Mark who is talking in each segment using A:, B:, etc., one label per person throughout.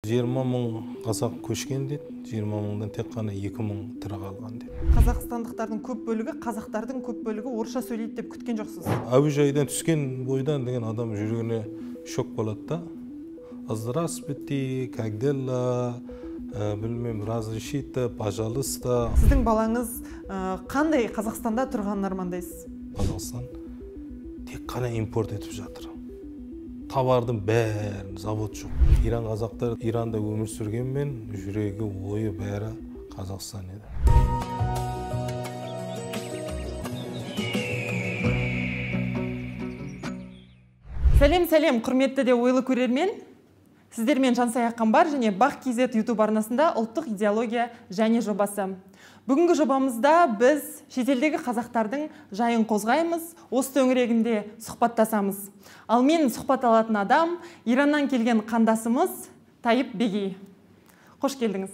A: 20 мың қазақ көшкен дейді, 20 мыңдан тек қана 2 мың тірі қалған дейді.
B: Қазақстандықтардың көп бөлігі, қазақтардың көп бөлігі орысша сөйлейді деп күткен жоқсыз?
A: Әуежайдан түскен бойдан деген адам жүрегіне шок болады да. Здравствуйте, как дела, білмем, разрешите, пожалуйста.
B: Сіздің балаңыз қандай Қазақстанда тұрғанын армандайсыз?
A: Қазақстан тек қана импорт етіп жатыр. Товардың бәрін, завод жоқ. Иран қазақтар Иранда өмір сүргенмен жүрегі, ойы бәрі Қазақстан еді.
B: Сәлем, құрметті де ойлы көрермен. Сіздермен Жансая Қамбар және Бақ.кз YouTube арнасында ұлттық идеология және жобасы. Бүгінгі жобамызда біз шетелдегі қазақтардың жайын қозғаймыз, осы төңірегінде сұхбаттасамыз. Ал мен сұхбат алатын адам Ираннан келген қандасымыз Тайып Бегей. Қош келдіңіз.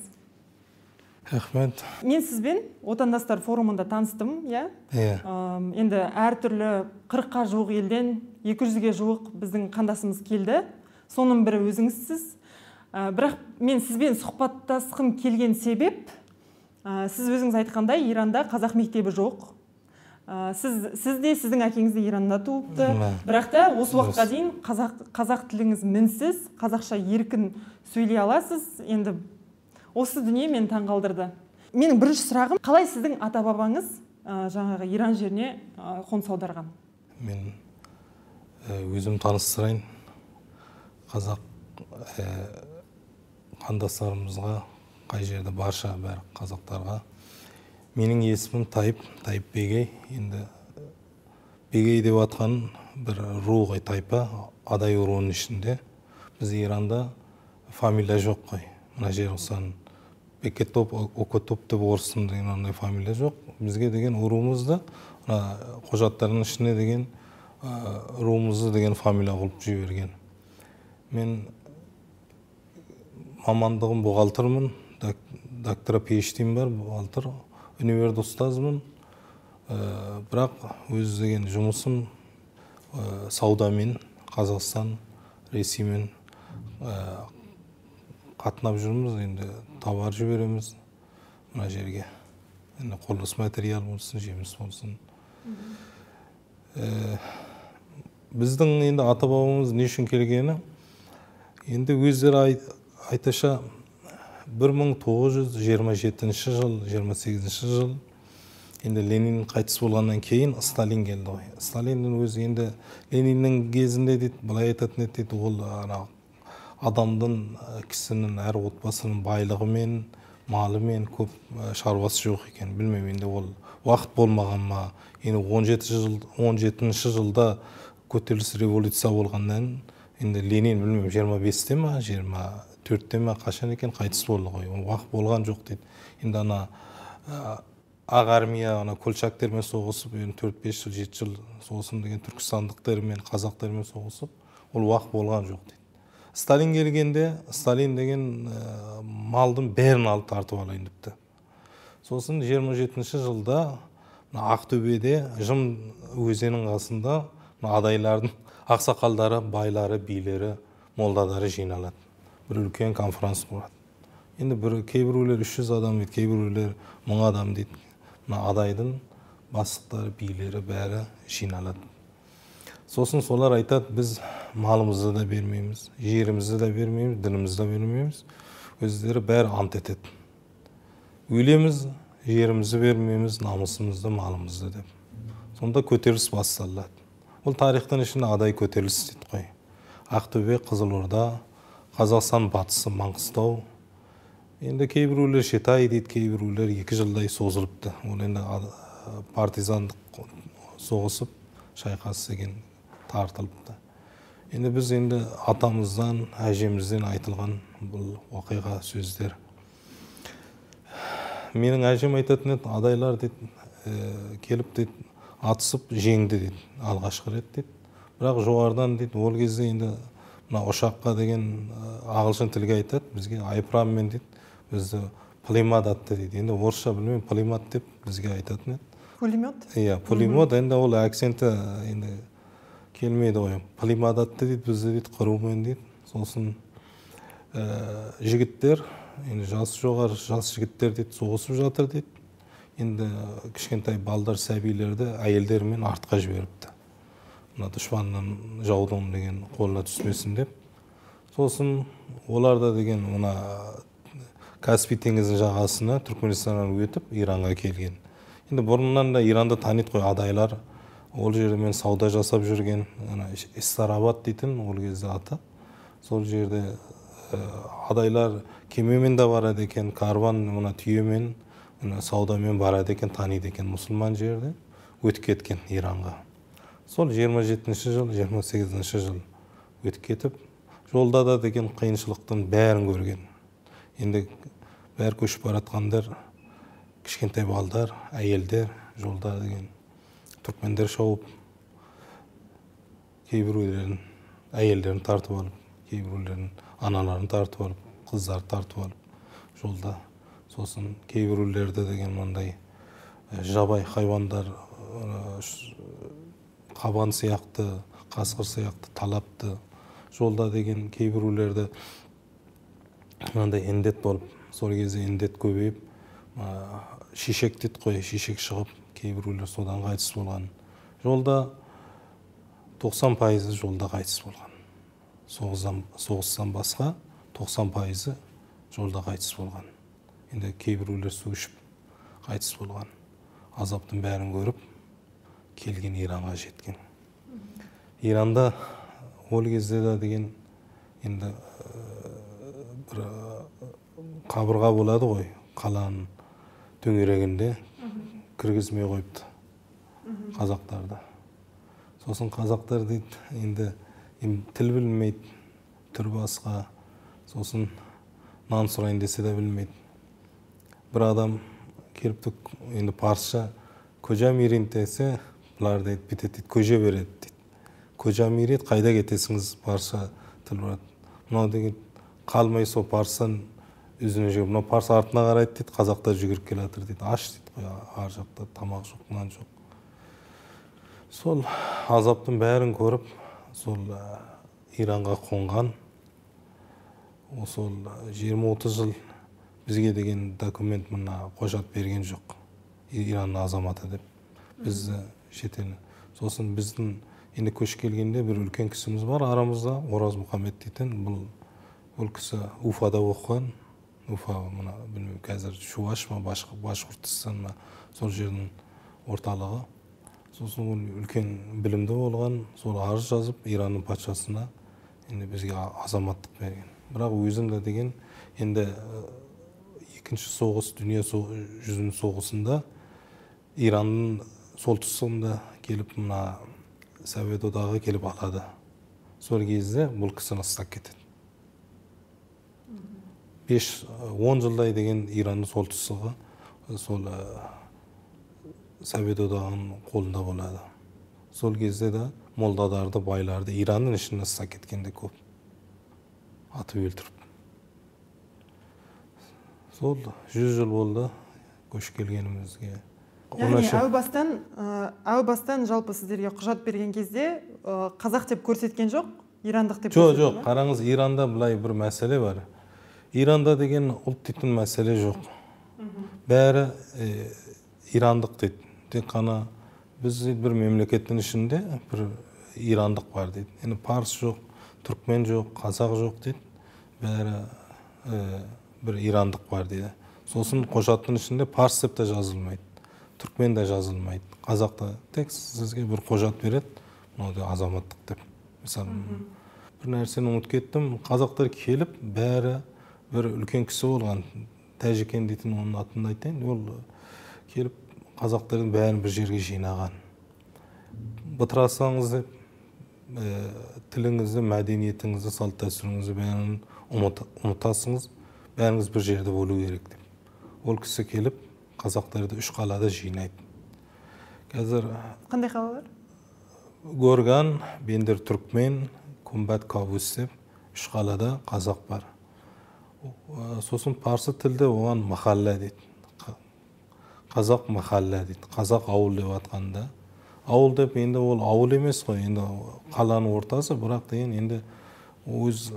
A: Рахмет.
B: Мен сізбен отандастар форумында таныстым, иә? Енді әртүрлі 40-қа жуық елден 200-ге жуық біздің қандасымыз келді. Соның бірі өзіңізсіз. Бірақ мен сізбен сұхбаттасқым келген себеп, сіз өзіңіз айтқандай, Иранда қазақ мектебі жоқ. Сіз де сіздің әкеңіз де Иранда туыпты. Бірақ та осы уақытқа дейін қазақ тіліңіз мінсіз, қазақша еркін сөйлей аласыз. Енді осы дүние мені таңғалдырды. Менің бірінші сұрағым, қалай сіздің ата-бабаңыз жаңағы Иран жеріне қоныс аударған?
A: Мен өзім таныстырайын. Қазақ қандастарымызға, қай жерде барша бәрі қазақтарға. Менің есімім Тайып Бегей. Енді Бегей деп атқан бір ру ғой, тайпа, адай руының ішінде. Біз Иранда фамилия жоқ қой. Мына жер ұсан Бекетоп, Окотоп деп орыстың деген ондай фамилия жоқ. Бізге деген руымызды, құжаттардың ішіне деген руымызды деген фамилия қылып жіберген. Мен мамандығым бухгалтермін, доктора PhD-м бар, бухгалтер, универді ұстазмын. Бірақ өз деген жұмысым саудамен, Қазақстан, Ресеймен қатынап жүрміз, енді товар жібереміз мына жерге. Енді құрылыс материал болсын, жеміс болсын. Біздің енді ата-бабамыз не үшін келгені? Енді өздері айташа 1927 жыл, 28 жыл, енді Ленин қайтыс болғаннан кейін Сталин келді ғой. Сталиннің өзі енді Лениннің кезінде дейді, былай айтатын еді, ол адамдың, кісінің, әр отбасының байлығымен, малымен көп шаруасы жоқ екен. Білмеймін, енді ол уақыт болмаған ма? Енді 17 жылда көтеріліс революция болғаннан, енді Ленин білмеймін 25-те ма, 24-те ма, қашан екен қайтыс болды ғой. Уақыт болған жоқ дейді. Енді ақ армия колчактермен соғысып, 4-5 жыл, 7 жыл соғысым деген түркістандықтармен, қазақтармен соғысып, ол уақыт болған жоқ дейді. Сталин келгенде, Сталин деген малдың бәрін алып тартып алайын депті. Сосын 27-ші жылда Ақтөбеде Жым өзенінің қасында адайлардың ақсақалдары, байлары, билері, молдадары жиналады. Бір үлкен конферанс болады. Енді кейбіреулер 300 адам дейді, кейбіреулер 1000 адам дейді. Адайдың бастықтары, билері бәрі жиналады. Сосын солар айтады, біз малымызды да бермейміз, жерімізді да бермейміз, дінімізді да бермейміз. Өздері бәрі ант етеді. Өлеміз, жерімізді бермейміз, намысымызды, малымызды деп. Сонда көтеріліс басталады. Ол тарихтың ішінде адай көтеріліс дейді қой. Ақтөбе, Қызылорда, Қазақстан батысы, Маңғыстау. Енді кейбіреулер Шетай дейді, кейбіреулер 2 жылдай созылыпты. Ол енді партизандық соғысып, шайқас деген тартылыпты. Енді біз енді атамыздан, әжемізден айтылған бұл оқиға сөздер. Менің әжем айтатын еді, адайлар дейді, келіп дейді, атысып жеңді дейді, алғашқы рет дейді. Бірақ жоғарыдан дейді, ол кезде енді ұшаққа деген ағылшын тілге айтады, бізге айпраммен дейді, бізді пулемет атты дейді. Енді орысша білмеймін, пулемет деп бізге айтатын еді.
B: Пулемет?
A: Иә, пулемет, енді ол акценті енді келмейді ғой. Пулемет атты дейді, бізді дейді, қырумен дейді. Сосын жігіттер, енді жасы жоғары жас жігіттер дейді, соғысып жатыр дейді. Енді кішкентай балдар, сәбилерді әйелдермен артқа жіберіпті. Мына дұшпаннан, жаудың деген қолына түспесін деп. Сосын оларда деген мына Каспий теңізінің жағасына Түркменстаннан өтіп Иранға келген. Енді бұрыннан да Иранды таниды ғой адайлар. Ол жермен сауда жасап жүрген, Эстарабад дейтін ол кезде аты. Сол жерде адайлар кемемен де барады екен, карван мына түйемен, саудамен барады екен, таниды екен мұсылман жерде. Өтіп кеткен Иранға. Сол 27-ші жыл, 28-ші жыл өтіп кетіп, жолда да деген қиыншылықтың бәрін көрген. Енді бәрі көшіп баратқандар, кішкентай балдар, әйелдер, жолда деген түркмендер шауып, кейбіреулерін әйелдерін тартып алып, кейбіреулерін аналарын тартып алып, қыздарды тартып алып, жолда. Сосын кейбіреулерді деген мындай жабай хайвандар, қабан сияқты, қасқыр сияқты талапты. Жолда деген кейбіреулерді мынандай індет болып, сол кезде індет көбейіп, шешек дейді қой, шешек шығып, кейбіреулер содан қайтыс болған. Жолда 90% жолда қайтыс болған. Соғыстан басқа 90% жолда қайтыс болған. Енді кейбіреулер су ішіп қайтыс болған. Азаптың бәрін көріп, келген Иранға жеткен. Иранда ол кезде де деген енді бір қабырға болады ғой, қаланың төңерегінде кіргізмей қойыпты қазақтарды. Сосын қазақтар дейді, енді тіл білмейді, түр басқа, сосын нан сұрайын десе де білмейді. Бір адам келіпті, енді парсша көжа мирин десе, бұлар дейді, бүйтеді дейді, көже береді дейді. Көжа мирин, қайда кетесіңіз, парсша тіл барады. Мынау деген қалмай сол парстан үзіне жүріп, мынау парсы артына қарайды дейді, қазақтар жүгіріп келе жатыр дейді. Аш дейді қой, ар жақта тамақ жоқ, нан жоқ. Сол азаптың бәрін көріп, сол Иранға қонған. Сол 20-30 жыл бізге деген документ мына құжат берген жоқ. Иранның азаматы деп. Біз шетел. Сосын біздің енді көш келгенде бір үлкен кісіміз бар арамызда, Ораз Мұхаммед дейтін. Бұл кісі Уфада оқыған. Уфа, мына білмеймін, қазір Шуаш ма, Башқұртстан ма, сол жердің орталығы. Сосын ол үлкен білімді болған, сол арыз жазып Иранның патшасына енді бізге азаматтық берген. Бірақ өзінде деген енді екінші соғыс, дүние жүзінің соғысында Иранның солтүстігінде келіп мына Совет одағы келіп алады. Сол кезде бұл кісіні ұстап кетеді. 5-10 жылдай деген Иранның солтүстігі сол Совет одағының қолында болады. Сол кезде де молдадарды, байларды Иранның ішіне ұстап кеткенде көп. Атып өлтіріп. Сол 100 жыл болды көшіп келгенімізге.
B: Яғни әу бастан жалпы сіздерге құжат берген кезде қазақ деп көрсеткен жоқ, ирандық деп көрсеткен?
A: Жоқ, қараңыз, Иранда былай бір мәселе бар. Иранда деген ұлт дейтін мәселе жоқ. Бәрі ирандық дейді. Тек қана біз бір мемлекеттің ішінде бір ирандық бар дейді. Енді парс жоқ, түркмен жоқ, қазақ жоқ дейді. Бәрі бір ирандық бар дейді. Сосын құжаттың ішінде парс деп те жазылмайды. Түркмен де жазылмайды. Қазақта тек сізге бір құжат береді, мынау азаматтық деп. Мысалы, бір нәрсені ұмытып кеттім. Қазақтар келіп, бәрі бір үлкен кісі болған. Тәжікен дейтін оның атын айтайын. Ол келіп, қазақтардың бәрін бір жерге жинаған. Бытырасаңыз деп, тіліңізді, мәдениетіңізді, салт дәстүріңізді бәрін ұмытасыңыз, бәріңіз бір жерде болу керек деп. Ол кісі келіп, қазақтарды 3 қалада жинайды. Қазір
B: қандай қалалар?
A: Горган, Бендер Түркмен, Күмбәт Кабус деп 3 қалада қазақ бар. Сосын парсы тілде оған махалла дейді. Қазақ махалла дейді. Қазақ ауыл деп атқанда. Ауыл деп енді ол ауыл емес қой, енді қаланың ортасы, бірақ деген енді өз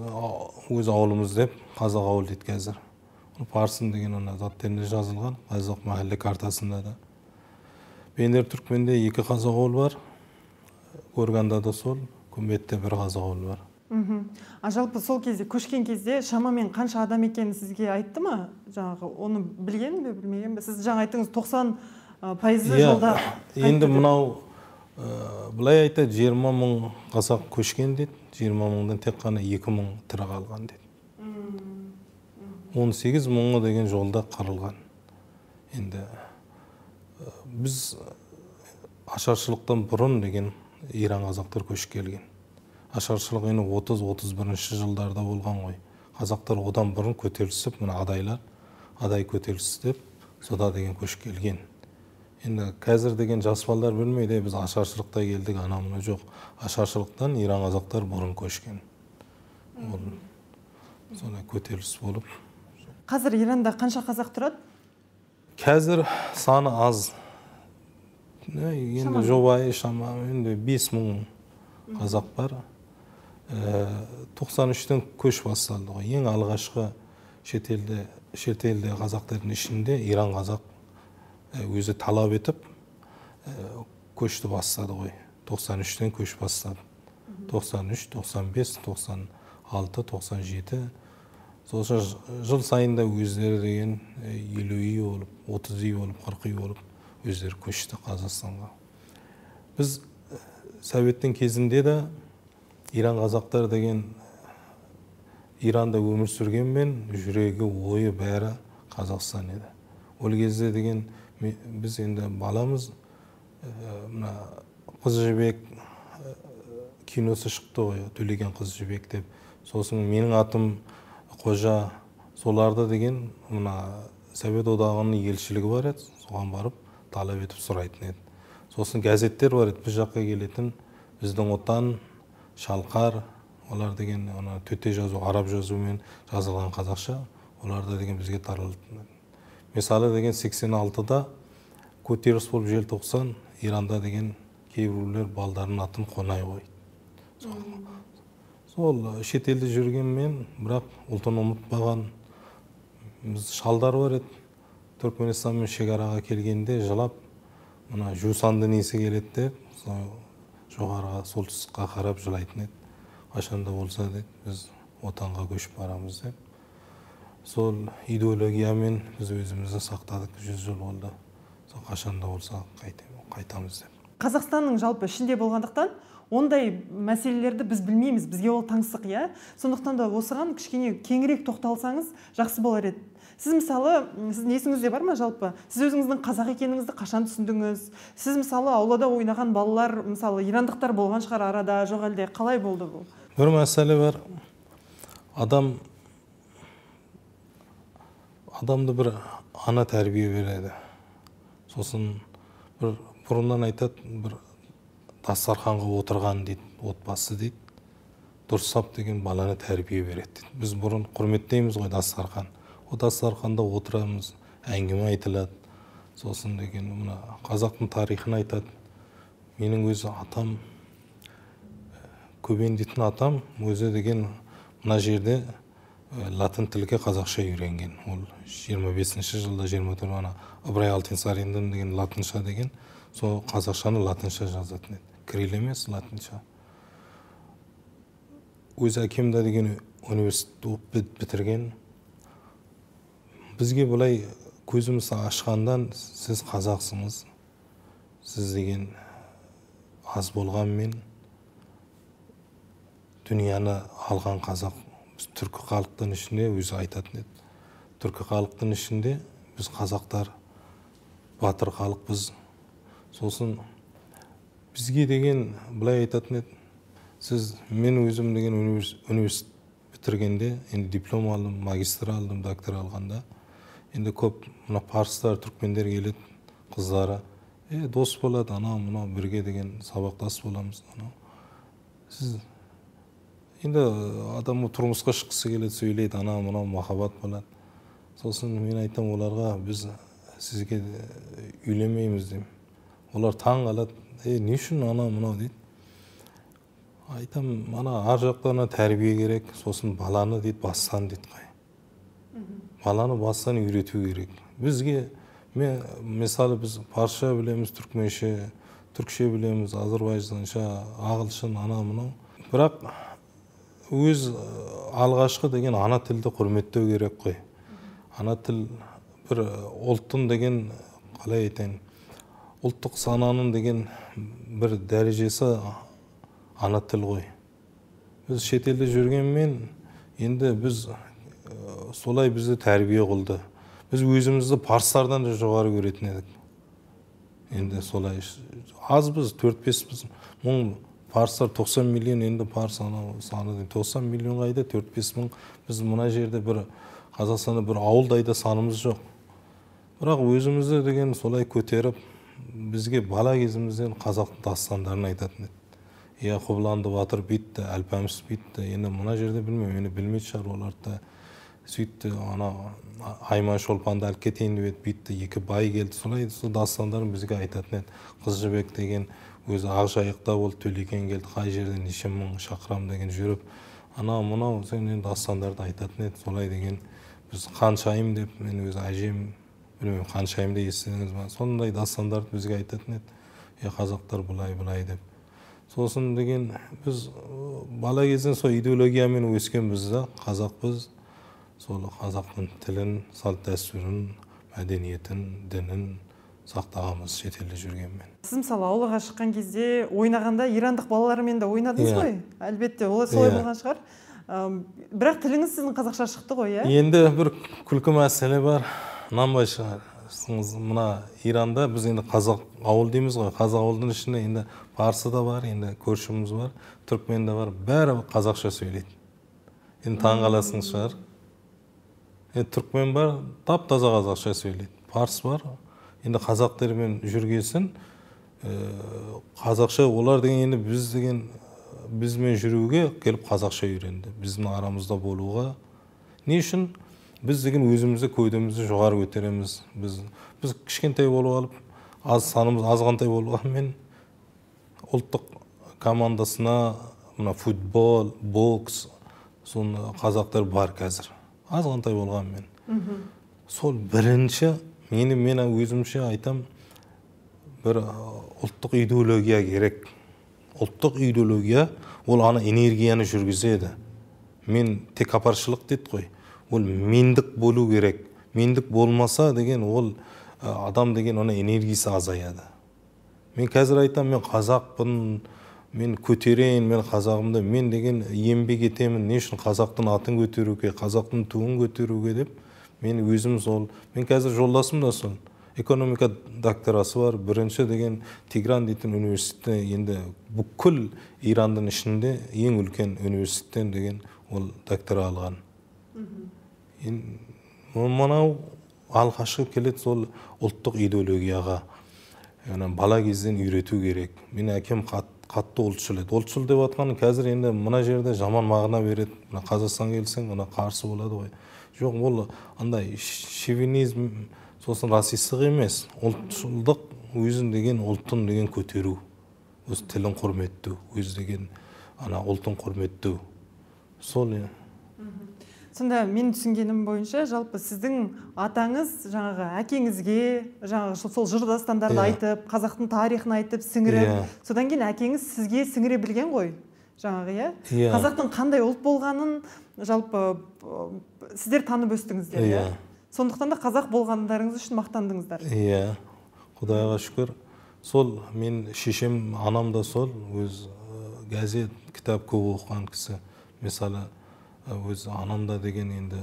A: ауылымыз деп қазақ ауыл дейді қазір. Парсын деген ona заттерінде жазылған, қазақ махалле картасында да. Бендер Түркменде 2 қазақ ауыл бар. Горганда да сол, Күмбетте 1 қазақ ауыл бар.
B: А жалпы сол кезде көшкен кезде шамамен қанша адам екенін сізге айтты ма? Жаңағы оны білген бе, білмеген бе? Сіз жаңа айттыңыз 90% жолда.
A: Енді мынау былай айтады 20 мың қазақ көшкен дейді. 20 мыңдан тек қана 2 мың тірі қалған дейді. 18 мыңы деген жолда қырылған. Енді біз ашаршылықтан бұрын деген Иран қазақтар көшіп келген. Ашаршылық енді 30-31 жылдарда болған ғой. Қазақтар одан бұрын көтерілісіп, мына адайлар, адай көтерілісі деп, сода деген көшіп келген. Енді қазір деген жас балдар білмейді, біз ашаршылықта келдік, анамына жоқ. Ашаршылықтан Иран қазақтар бұрын көшкен. Сондай көтеріліс болып.
B: Қазір Иранда қанша қазақ тұрады?
A: Қазір саны аз. Енді жобайы шамамен 5 мың қазақ бар. 93-тен көш басталды ғой. Ең алғашқы шетелде қазақтардың ішінде Иран қазақ өзі талап етіп көшті бастады ғой. 93-тен көш бастады. 93, 95, 96, 97. Сосын жыл сайында өздері деген 50 үй болып, 30 үй болып, 40 үй болып өздері көшті Қазақстанға. Біз Советтің кезінде де Иран қазақтар деген Иранда өмір сүргенмен жүрегі, ойы бәрі Қазақстан еді. Ол кезде деген біз енді баламыз, мына Қыз жібек киносы шықты ғой, Төлеген қыз жібек деп. Сосын менің атым Қожа, соларды деген мына Совет одағының елшілігі бар еді, соған барып талап етіп сұрайтын еді. Сосын газеттер бар еді, біз жаққа келетін, біздің отан, Шалқар, олар деген төте жазу, араб жазуымен жазылған қазақша, оларды деген бізге таралатын. Мысалы деген 86-да көтеріліс болып желтоқсан, Иранда деген кейбіреулер балдарының атын Қонай қойды. Сол шетелде жүргенмен, бірақ ұлтын ұмытпаған шалдар бар еді. Түркменстанмен шекараға келгенде жылап, мына жусанды несі келеді деп, жоғарыға солтүстікке қарап жылайтын еді. Қашанда болса дейді, біз отанға көшіп барамыз деп. Сол идеологиямен біз өзімізді сақтадық, 100 жыл болды. Сол қашанда болса қайтамыз деп.
B: Қазақстанның жалпы ішінде болғандықтан ондай мәселелерді біз білмейміз, бізге ол таңсық, иә. Сондықтан да осыған кішкене кеңірек тоқталсаңыз жақсы болар еді. Сіз мысалы, сіздің есіңізде бар ма жалпы? Сіз өзіңіздің қазақ екеніңізді қашан түсіндіңіз? Сіз мысалы аулада ойнаған балалар, мысалы ирандықтар болған шығар арада, жоқ әлде қалай болды бұл?
A: Бір мәселе бар. Адамды бір ана тәрбие береді. Сосын бір бұрыннан айтады, бір дастарханға отырған дейді, отбасы дейді. Дұрыстап деген баланы тәрбие береді дейді. Біз бұрын құрметтейміз ғой дастархан. О дастарханда отырамыз, әңгіме айтылады. Сосын деген мына қазақтың тарихын айтады. Менің өзі атам, Көбен дейтін атам, өзі деген мына жерде латын тілге қазақша үйренген. Ол 25-ші жылда 24 ана Ыбырай Алтынсариндің деген латынша деген, сол қазақшаны латынша жазатын еді. Кирилл емес, латынша. Өз әкем де деген университет бітірген. Бізге бұлай көзімізді ашқандан, сіз қазақсыңыз, сіз деген аз болғанмен дүнияны алған қазақ. Біз түркі халықтың ішінде өзі айтатын еді. Түркі халықтың ішінде біз қазақтар батыр халық біз. Сосын бізге деген былай айтатын еді. Сіз мен өзім деген университет бітіргенде, енді диплом алдым, магистр алдым, доктор алғанда, енді көп мына парстар, түркмендер келеді, қыздары, дос болады, анау мынау бірге деген сабақтас боламыз. Сіз енді адамы тұрмысқа шыққысы келеді, сөйлейді, анау мынау махаббат болады. Сосын мен айтам оларға, біз сізге үйленмейміз деймін. Олар таң қалады, не үшін анау мынау дейді. айтам, ана ар жақтан тәрбие керек, сосын баланы дейді бастан дейді қой. Баланы бастан үйрету керек. Бізге, мысалы біз парша білеміз, түркменше, түркше білеміз, азербайжанша, ағылшын, ана мынау. Бірақ өз алғашқы деген ана тілді құрметтеу керек қой. Ана тіл бір ұлттың деген, қалай айтайын, ұлттық сананың деген бір дәрежесі ана тіл ғой. Біз шетелде жүргенмен, енді біз солай бізді тәрбие қылды. Біз өзімізді парстардан да жоғары көретін едік. Енді солай аз біз 4-5 мың парстар 90 миллион, енді парс саны 90 миллион қайда 4-5 мың. Біз мына жерде бір Қазақстанда бір ауылдайда санымыз жоқ. Бірақ өзімізді деген солай көтеріп, бізге бала кезімізден қазақтың дастандарын айтатын еді. Қобыланды батыр битті, Әлпәміс битті. Енді мына жерде білмеймін, енді білмейді шығар оларды. Сөйтті, ана Айман Шолпанды алып кетейін деп битті, екі бай келді. Солай дастандарын бізге айтатын еді. Қыз жібек деген өзі Ақжайықта болды, Төлекен келді, қай жерден неше мың шақырам деген жүріп, ана мынау сен дастандарды айтатын еді. Солай деген біз Қаншайым деп, мен өзі әжем, білмеймін, Қаншайымды естідіңіз ба? Сондай дастандарды бізге айтатын еді. Қазақтар бұлай деп. Сосын деген біз бала кезден сол идеологиямен өскенбіз да, қазақпыз. Сол қазақтың тілін, салт дәстүрін, мәдениетін, дінін сақтағанбыз шетелде жүргенмен.
B: Сіз мысалы ауылға шыққан кезде ойнағанда ирандық балалармен де ойнадыңыз ғой? Әлбетте, солай болған шығар. Бірақ тіліңіз сіздің қазақша шықты ғой, иә?
A: Енді бір күлкі мәселе бар. Нанбай шығарсыңыз, мына Иранда біз енді қазақ ауыл дейміз ғой. Қазақ ауылдың ішінде енді парсы да бар, енді көршіміз бар, түркмен де бар. Бәрі қазақша сөйлейді. Енді таңғаласыңыз шығар. Түркмен бар, тап-таза қазақша сөйлейді. Парсы бар. Енді қазақтармен жүргесін, қазақша олар деген енді біз деген бізмен жүруге келіп қазақша үйренді. Біздің арамызда болуға. Не үшін? Біз деген өзімізді көйдемізді жоғары көтереміз. Біз кішкентай болып алып, санымыз азғантай болғанмен ұлттық командасына мына футбол, бокс, соны қазақтар бар қазір. Азғантай болғанмен. Сол бірінші, мен өзімше айтам, бір ұлттық идеология керек. Ұлттық идеология ол ана энергияны жүргізеді. Мен тек апаршылық дейді ғой. Ол мендік болу керек. Мендік болмаса деген ол адам деген ona энергиясы азаяды. Мен қазір айтам, мен қазақпын, мен көтерейін, мен қазағымды, мен деген еңбек етемін. Не үшін қазақтың атын көтеруге, қазақтың туын көтеруге деп, мен өзім сол. Мен қазір жолдасым да сол. Экономика докторасы бар. Бірінші деген Тигран дейтін университетте, енді бүкіл Ирандың ішінде ең үлкен университеттен деген ол доктора алған. Мынау алғашқы келеді сол ұлттық идеологияға. Бала кезден үйрету керек. Мен әкем қатты ұлтшыл еді. Ұлтшыл деп атқаны қазір енді мына жерде жаман мағына береді. Қазақстан келсең, ona қарсы болады ғой. Жоқ, ол андай шовинизм, сосын расистік емес. Ұлтшылдық өзін деген ұлтын деген көтеру. Өз тілін құрметтеу, өз деген ұлтын құрметтеу. Сол не?
B: Сонда мен түсінгенім бойынша, жалпы сіздің атаңыз жаңағы әкеңізге, жаңағы сол жыр дастандарды айтып, қазақтың тарихын айтып, сіңіріп, содан кейін әкеңіз сізге сіңіре білген ғой. Жаңағы, қазақтың қандай ұлт болғанын жалпы сіздер танып өстіңіздер. Сондықтан да қазақ болғандарыңыз үшін мақтандыңыздар.
A: Құдайға шүкір. Сол мен шешем, анам да сол, өз газет, кітап көп оқыған кісі. Мысалы, өз анамда деген енді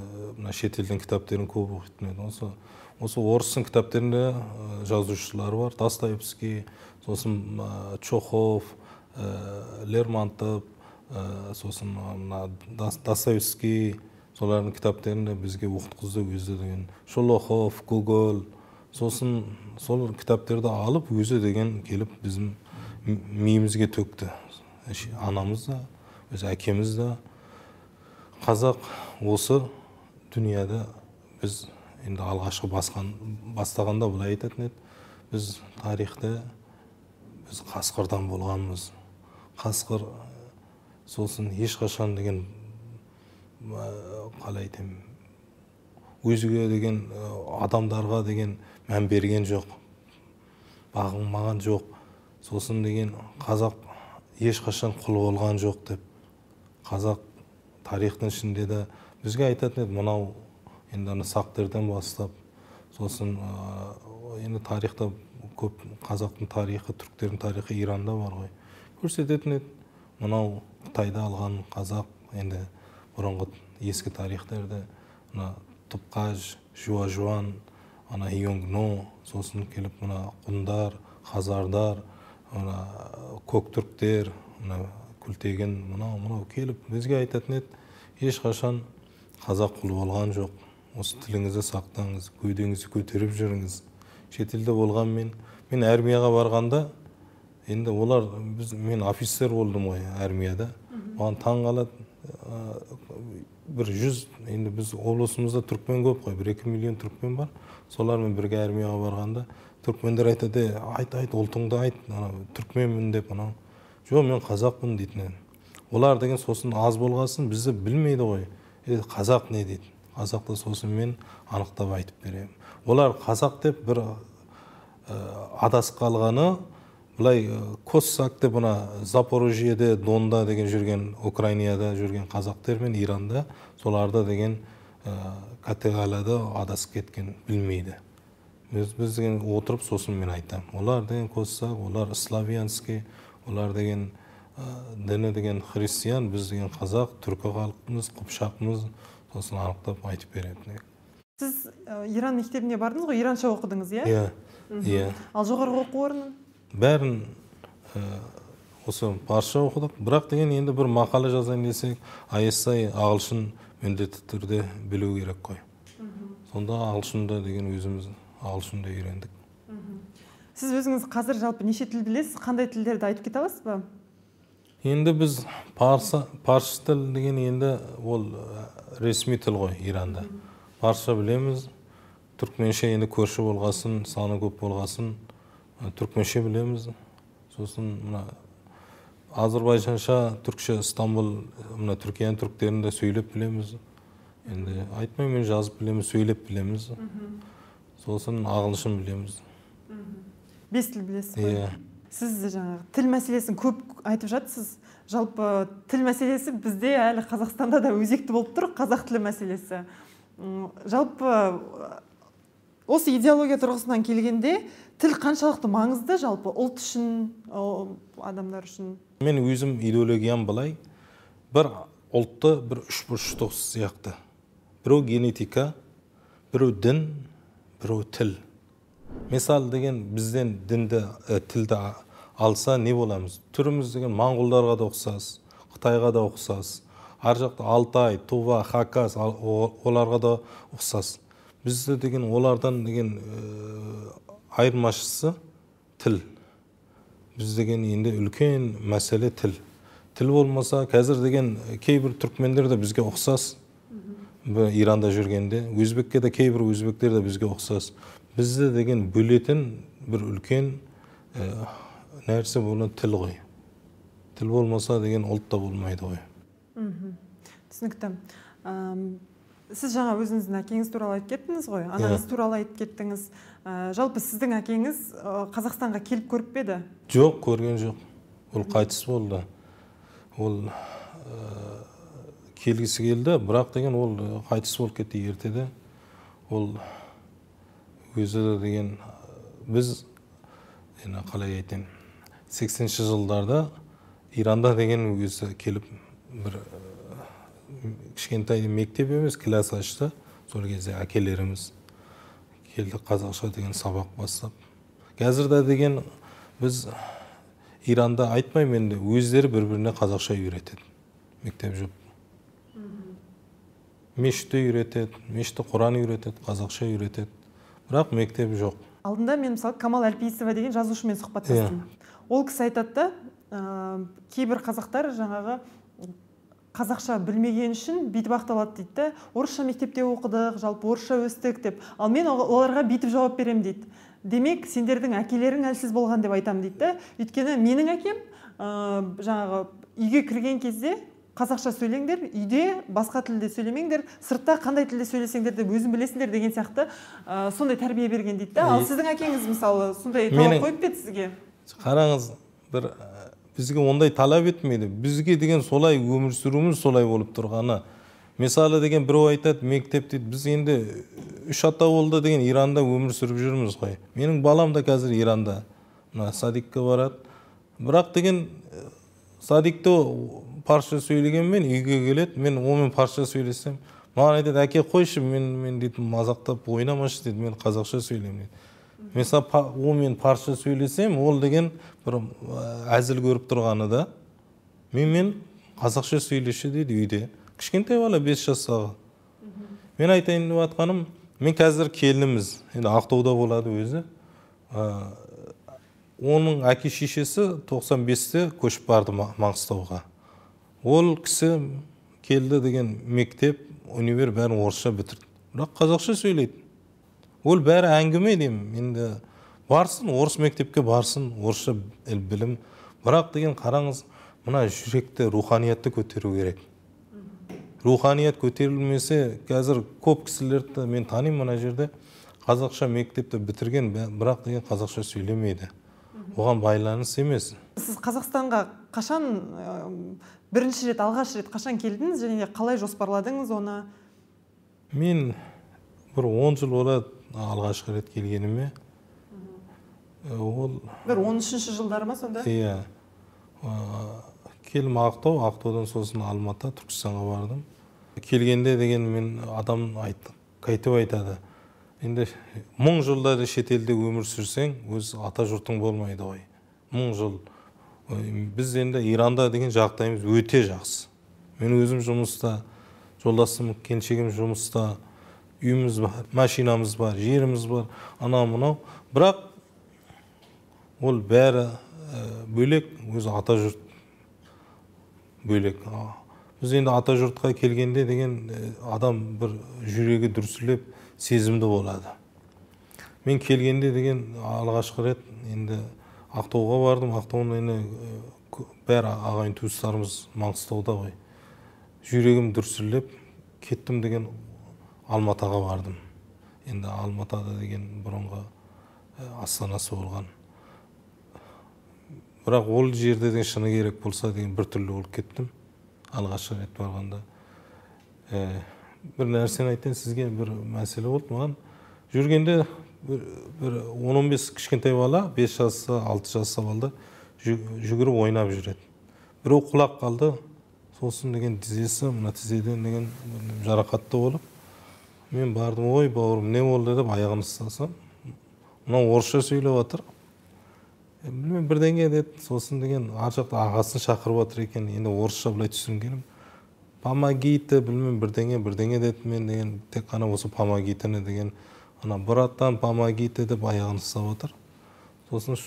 A: шетелдің кітаптерін көп оқитын еді. Осы орыстың кітаптерінде жазушылар бар. Достоевский, сосын Чохов, Лермонтов, сосын Достоевский, солардың кітаптерінде бізге оқытқызды өзі деген. Шолохов, Гоголь, сосын сол кітаптерді алып өзі деген келіп біздің миымізге төкті. Анамыз да, өз әкеміз да. Қазақ осы дүнияда біз енді алғашқы бастағанда бұлай айтатын еді. Біз тарихта біз қасқырдан болғанбыз. Қасқыр сосын ешқашан деген қалай айтайын, өзге деген адамдарға деген мән берген жоқ, бағынмаған жоқ. Сосын деген қазақ ешқашан құл болған жоқ деп. Қазақ тарихтың ішінде де бізге айтатын еді, мынау енді сақтардан бастап, сосын енді тарихта көп қазақтың тарихы, түріктердің тарихы Иранда бар ғой. Көрсететін еді, мынау Қытайда алған қазақ, енді бұрынғы ескі тарихтарды, Тұпқаж, Жуа-Жуан, Йонгно, сосын келіп құндар, қазардар, көк түріктер, күлтеген, мынау келіп бізге айтатын еді, ешқашан қазақ құл болған жоқ. Осы тіліңізді сақтаңыз, кеудеңізді көтеріп жүріңіз. Шетелде болған мен армияға барғанда, енді олар, мен офицер болдым ғой армияда. Оған таң қалады, бір 100, енді біз облысымызда түрікмен көп қой, 1-2 миллион түрікмен бар. Солармен бірге армияға барғанда, түрікмендер айтады, айт, ұлтыңды айт, түрікменмін деп, жоқ, мен қазақпын дейтін. Олар деген сосын аз болғасын бізді білмейді ғой. Қазақ не дейді? Қазақты сосын мен анықтап айтып беремін. Олар қазақ деп бір адасып қалғаны, былай Коссак деп Запорожьеде, Донда деген жүрген, Украинада жүрген қазақтар мен Иранда, соларда деген категалада адасып кеткен, білмейді. Біз деген отырып сосын мен айтам. Олар деген Коссак, олар славянский, олар деген діні деген христиан, біз деген қазақ, түркі халқымыз, қыпшақпыз, сосын анықтап айтып береді.
B: Сіз Иран мектебіне бардыңыз ғой, иранша оқыдыңыз, иә?
A: Иә.
B: Ал жоғарғы оқу орнын?
A: Бәрін осы парша оқыдық, бірақ деген енді бір мақала жазайын десек, ISI ағылшын міндетті түрде білу керек қой. Сонда ағылшында деген өзіміз ағылшында үйрендік.
B: Сіз өзіңіз қазір жалпы неше тіл білесіз? Қандай тілдерді айтып кете аласыз ба?
A: Енді біз парсы тіл деген енді ол ресми тіл ғой Иранда. Парша білеміз, түркменше енді көрші болғасын, саны көп болғасын, түркменше білеміз. Сосын Азербайжанша, түркше, Стамбул, Түркияның түріктерінде сөйлеп білеміз. Енді айтмай, мен жазып білеміз, сөйлеп білеміз. Сосын ағылшын білеміз.
B: 5 тіл білесіз ғой? Сіз жаңағы тіл мәселесін көп айтып жатсыз. Жалпы тіл мәселесі бізде әлі Қазақстанда да өзекті болып тұр, қазақ тілі мәселесі. Жалпы осы идеология тұрғысынан келгенде тіл қаншалықты маңызды жалпы ұлт үшін, адамдар үшін?
A: Мен өзім идеологиям былай, бір ұлтты бір үшбұрыштық сияқты. Біреу генетика, біреу дін, біреу тіл. Мысалы деген бізден тілді алса не боламыз? Түріміз деген моңғолдарға да ұқсас, Қытайға да ұқсас, ар жақта Алтай, Тува, Хакас, оларға да ұқсас. Бізді деген олардан деген айырмашысы тіл. Біз деген енді үлкен мәселе тіл. Тіл болмаса, қазір деген кейбір түркмендер де бізге ұқсас. Иранда жүргенде, өзбекке де кейбір өзбектер де бізге ұқсас. Бізді деген бөлетін бір үлкен нәрсе болған тіл ғой. Тіл болмаса деген ұлт та болмайды ғой.
B: Түсінікті. Сіз жаңа өзіңіздің әкеңіз туралы айтып кеттіңіз ғой, анаңыз туралы айтып кеттіңіз. Жалпы сіздің әкеңіз Қазақстанға келіп көріп пе еді?
A: Жоқ, көрген жоқ. Ол қайтыс болды. Ол келгісі келді, бірақ деген ол қайтыс болып кетті ертеде. Ол өзі деген біз қалай айтайын, 80-ші жылдарда Иранда деген өзі келіп бір кішкентай мектеп емес, класс ашты. Сол кезде әкелеріміз келді, қазақша деген сабақ бастап. Қазірде деген біз Иранда айтмаймын, енді өздері бір-біріне қазақша үйретеді. Мектеп жоқ. Мешітте үйретеді, мешітте Құран үйретеді, қазақша үйретеді. Бірақ мектеп жоқ.
B: Алдында мен мысалы Камал Әлпейісова деген жазушымен сұхбаттастым. Ол кісі айтады да, кейбір қазақтар жаңағы қазақша білмеген үшін бүйтіп ақталады дейді. Орысша мектепте оқыдық, жалпы орысша өстік деп. Ал мен оларға бүйтіп жауап берем дейді. Демек, сендердің әкелерің әлсіз болған деп айтам дейді. Өйткені менің әкем жаңағы үйге кірген кезде қазақша сөйлеңдер, үйде басқа тілде сөйлемеңдер, сыртта қандай тілде сөйлесеңдер деп өзің білесіңдер деген сияқты сондай тәрбие берген дейді. Ал сіздің әкеңіз мысалы сондай талап қойып еді сізге?
A: Қараңыз, бізге ондай талап етмейді. Бізге деген солай өмір сүруіміз солай болып тұрғаны. Мысалы деген біреу айтады, мектеп дейді, біз енді 3 ата болды деген Иранда өмір сүріп жүрміз ғой. Менің балам да қазір Иранда, садикке барады. Бірақ деген садикте парша сөйлегенмен үйге келеді, мен онымен парша сөйлесем, маған айтады, әке қойшы, мен дейді, мазақтап ойнамашы дейді, мен қазақша сөйлеймін дейді. Mesela мен парша сөйлесем, ол деген бір әзіл көріп тұрғаны да, мен қазақша сөйлеші дейді үйде. Кішкентай бала 5 жастағы. Мен айтайын деп атқаным, мен қазір келініміз, енді Ақтауда болады өзі. Оның әке шешесі 95-те көшіп барды Маңғыстауға. Ол кісі келді деген мектеп, универ бәрін орысша бітірді. Бірақ қазақша сөйлейді. Ол бәрі әңгіме деймін. Енді барсын, орыс мектепке барсын, орысша білім. Бірақ деген қараңыз, мына жүректі, руханиятты көтеру керек. Руханият көтерілмесе, қазір көп кісілерді мен танимын мына жерде, қазақша мектепті бітірген, бірақ деген қазақша сөйлемейді. Оған байланыс емес.
B: Сіз Қазақстанға қашан, бірінші рет, алғаш рет қашан келдіңіз және қалай жоспарладыңыз оны?
A: Мен бір 10 жыл болады алғашқы рет келгеніме.
B: Бір 13-ші жылдары ма сонда?
A: Иә. Келім Ақтаудан сосын Алматы, Түркістанға бардым. Келгенде деген мен адам қайтып айтады. Енді 1000 жылда шетелде өмір сүрсең, өз ата жұртың болмайды ғой. 1000 жыл. Біз енді Иранда деген жағдайымыз өте жақсы. Мен өзім жұмыста, жолдасым, келіншегім жұмыста, үйіміз бар, машинамыз бар, жеріміз бар, анау-мынау. Бірақ ол бәрі бөлек, өз ата жұрт бөлек. Біз енді ата жұртқа келгенде деген адам бір жүрегі дүрсілеп, сезімді болады. Мен келгенде деген алғашқы рет енді Ақтауға бардым. Ақтауында енді бәрі ағайын туыстарымыз Маңғыстауда ғой. Жүрегім дүрсілеп, кеттім деген Алматыға бардым. Енді Алматыда деген бұрынғы астанасы болған. Бірақ ол жерде деген шыны керек болса деген бір түрлі болып кеттім. Алғашқы рет барғанда. Бір нәрсені айтайын сізге, бір мәселе болды маған. Жүргенде бір 10-15 кішкентай бала, 5 жаста, 6 жаста балда жүгіріп ойнап жүреді. Біреу құлап қалды, сосын деген тізесі, мына тізеден деген жарақатты болып. Мен бардым, ой бауырым, не болды деп аяғын ұстасам. Мына орысша сөйлеп жатыр. Білмеймін, бірдеңе деді, сосын деген ар жақта ағасын шақырып жатыр екен, енді орысша былай түсінгенім. Помогите, білмеймін, бірдеңе деді, мен деген тек қана осы помогитені деген, ана братан помогите деп аяғын ұстап жатыр. Сосын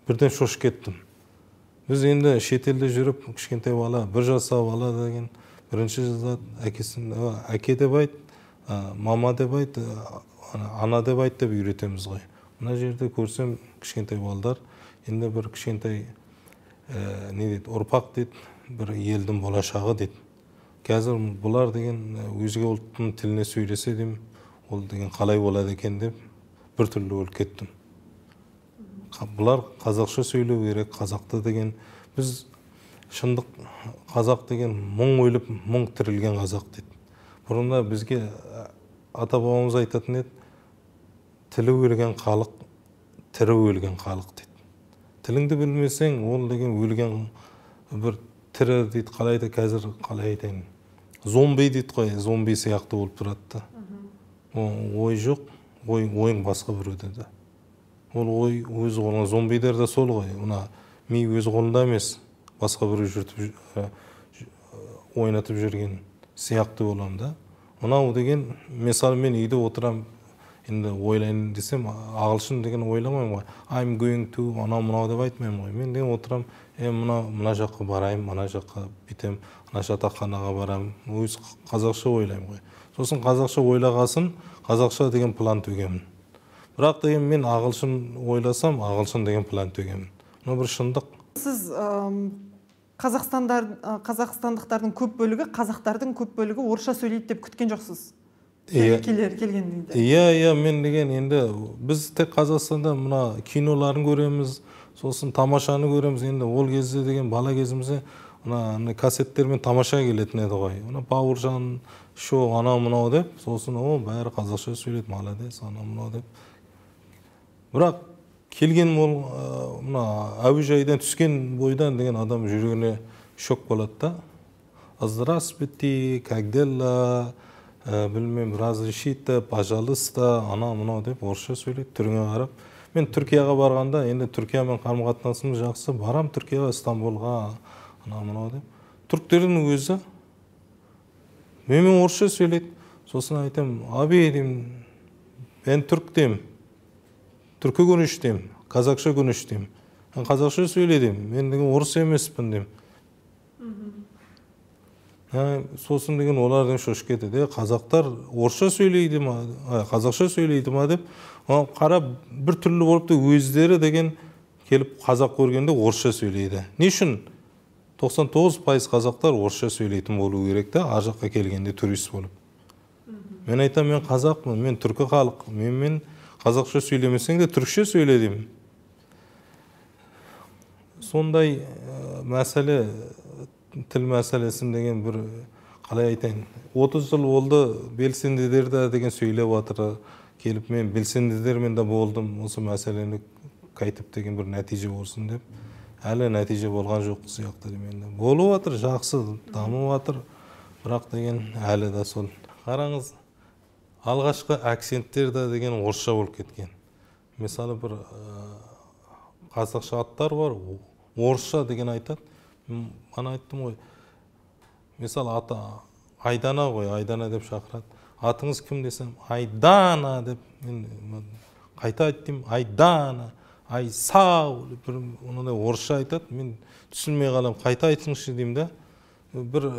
A: бірден шошып кеттім. Біз енді шетелде жүріп, кішкентай бала, 1 жасар бала деген, бірінші жазады, әкесін, әке деп айт, мама деп айт, ана деп айт деп үйретеміз ғой. Мына жерде көрсем кішкентай балдар, енді бір кішкентай не дейді, ұрпақ дейді, бір елдің болашағы дейді. Қазір бұлар деген өзге ұлттың тіліне сөйлесе дейм, ол деген қалай болады екен деп бір түрлі өліп кеттім. Бұлар қазақша сөйлеу керек, қазақты деген, біз шындық қазақ деген мың өліп, мың тірілген қазақ дейді. Бұрында бізге ата-бабамыз айтатын еді, тілі өлген халық, тірі өлген халық дейді. Тіліңді білмесең, ол деген өлген бір тірі дейді, қалайды қазір қалай айтайын. Зомби дейді қой, зомби сияқты болып тұрады. Ой жоқ, ойың басқа біреуде де. Ол ой өз қолында, зомбилер де сол ғой. Ми өз қолында емес, басқа біреу ойнатып жүрген сияқты болам да. Мынау деген, мысалы мен үйде отырам, енді ойлайын десем, ағылшын деген ойламайым ғой. I'm going to, анау-мынау деп айтмайым ғой. Мен деген отырам, мына жаққа барайым, мына жаққа бітем, мына жатақханаға барам, өз қазақша ойлайым ғой. Сосын қазақша ойлағасын, қазақша деген план төгемін. Бірақ деген мен ағылшын ойласам, ағылшын деген план төгемін. Бұл бір шындық.
B: Сіз қазақстандықтардың көп бөлігі, қазақтардың көп бөлігі орысша сөйлейді деп күткен жоқсыз? Келгенде.
A: Иә, мен деген енді біз тек Қазақстанда мына киноларын көреміз, сосын тамашаны көреміз. Енді ол кезде деген бала кезімізде мына кассеттермен тамаша келетін еді ғой. Мына Бауыржан шоу анау мынау деп, сосын бәрі қазақша сөйлейді, молодец, анау мынау деп. Бірақ келген ол мына әуежайдан түскен бойдан деген адам жүрегіне шок болады да. Здравствуйте, как дела? Білмеймін, разрешите, пожалуйста, анау мынау деп орысша сөйлейді, түріңе қарап. Мен Түркияға барғанда, енді Түркиямен қарым-қатынасымыз жақсы, барам Түркияға, Стамбулға, анау мынау деп. Түрктердің өзі менімен орысша сөйлейді. Сосын айтам, abi деймін, ben Türk деймін, түркі konuş деймін, қазақша konuş деймін. Қазақша сөйле деймін, мен деген орыс емеспін деймін. Сосын деген олардың шошып кетеді. Қазақтар орысша сөйлейді ма, қазақша сөйлейді ма деп, қарап бір түрлі болып өздері деген келіп қазақ көргенде орысша сөйлейді. Не үшін? 99% қазақтар орысша сөйлейтін болу керек та, ар жаққа келгенде турист болып. Мен айтам, мен қазақпын, мен түркі халық, мен қазақша сөйлемесең де түркше сөйле деймін. Сондай мәселе, тіл мәселесін деген бір, қалай айтайын, 30 жыл болды, белсенділер деген сөйлеп жатыр, келіп мен белсенділермен де болдым, осы мәселені қайтып деген бір нәтиже болсын деп. Әлі нәтиже болған жоқ сияқты деймін. Болып жатыр, жақсы дамып жатыр, бірақ деген әлі де сол. Қараңыз, алғашқы акценттер деген орысша болып кеткен. Мысалы бір қазақша аттар бар, орысша деген айтады. Бана айттым ғой, мысалы аты Айдана ғой, Айдана деп шақырады. Атыңыз кім десем, Айдана деп, мен қайта айттым, Айдана, Айсау, бір ондай орысша айтады, мен түсінмей қалам, қайта айтыңызшы деймін да. Бір